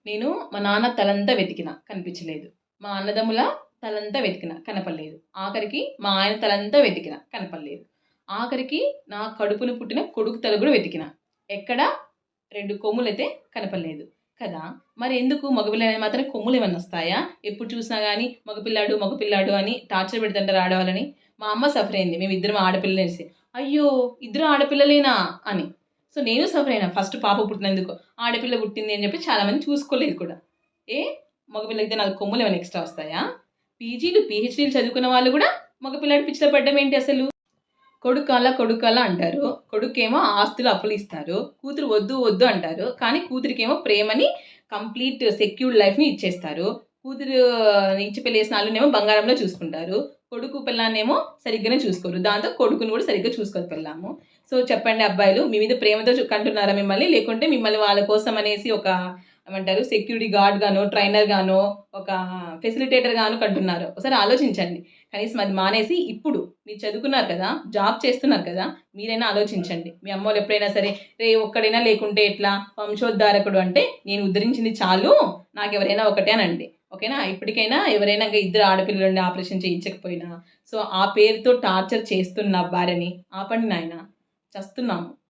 నేను మా నాన్న తలంతా వెతికిన కనిపించలేదు. మా అన్నదమ్ముల తలంతా వెతికిన కనపడలేదు. ఆఖరికి మా ఆయన తలంతా వెతికిన కనపడలేదు. ఆఖరికి నా కడుపున పుట్టిన కొడుకు తల కూడా వెతికిన. ఎక్కడ 2 కొమ్ములైతే కనపడలేదు కదా! మరి ఎందుకు మగపిల్లని మాత్రం కొమ్ములు ఏమన్నా వస్తాయా? ఎప్పుడు చూసినా గానీ మగపిల్లాడు, మగపిల్లాడు అని టార్చర్ పెడుతుంటారు ఆడవాళ్ళని. మా అమ్మ సఫర్ అయింది. మేమిద్దరం ఆడపిల్లలేసి. అయ్యో! ఇద్దరు ఆడపిల్లలేనా అని. సో నేను సఫర్ అయినా ఫస్ట్ పాప పుట్టినందుకు. ఆడపిల్ల పుట్టింది అని చెప్పి చాలామంది చూసుకోలేదు కూడా. ఏ మగపిల్లయితే 4 కొమ్ములు ఏమైనా ఎక్స్ట్రా వస్తాయా? పీజీలు, పీహెచ్డీలు చదువుకున్న వాళ్ళు కూడా మగపిల్లాడి పిచ్చిలో పడ్డం ఏంటి అసలు? కొడుకాల అంటారు. కొడుకేమో ఆస్తులు అప్పులు ఇస్తారు. కూతురు వద్దు వద్దు అంటారు. కానీ కూతురికేమో ప్రేమని కంప్లీట్ సెక్యూర్డ్ లైఫ్ని ఇచ్చేస్తారు. కూతురు ఇచ్చి పెళ్లి చేసిన వాళ్ళనేమో బంగారంలో చూసుకుంటారు. కొడుకు పిల్లాన్నేమో సరిగ్గానే చూసుకోరు. దాంతో కొడుకుని కూడా సరిగ్గా చూసుకోరు పిల్లాము. సో చెప్పండి అబ్బాయిలు, మీ మీద ప్రేమతో కంటున్నారా మిమ్మల్ని, లేకుంటే మిమ్మల్ని వాళ్ళ కోసం అనేసి ఒక ఏమంటారు సెక్యూరిటీ గార్డ్ గానో, ట్రైనర్ గానో, ఒక ఫెసిలిటేటర్ గానో కంటున్నారు? ఒకసారి ఆలోచించండి. కనీసం అది మానేసి ఇప్పుడు మీరు చదువుకున్నారు కదా, జాబ్ చేస్తున్నారు కదా, మీరైనా ఆలోచించండి. మీ అమ్మోళ్ళు ఎప్పుడైనా సరే రే ఒక్కడైనా లేకుంటే ఎట్లా, వంశోద్ధారకుడు అంటే నేను ఉద్ధరించింది చాలు, నాకు ఎవరైనా ఒకటే అనండి. ఓకేనా? ఇప్పటికైనా ఎవరైనా ఇంకా ఇద్దరు ఆడపిల్లలు ఉండి ఆపరేషన్ చేయించకపోయినా, సో ఆ పేరుతో టార్చర్ చేస్తున్న భార్యని ఆపండి నాయన, చస్తున్నాము.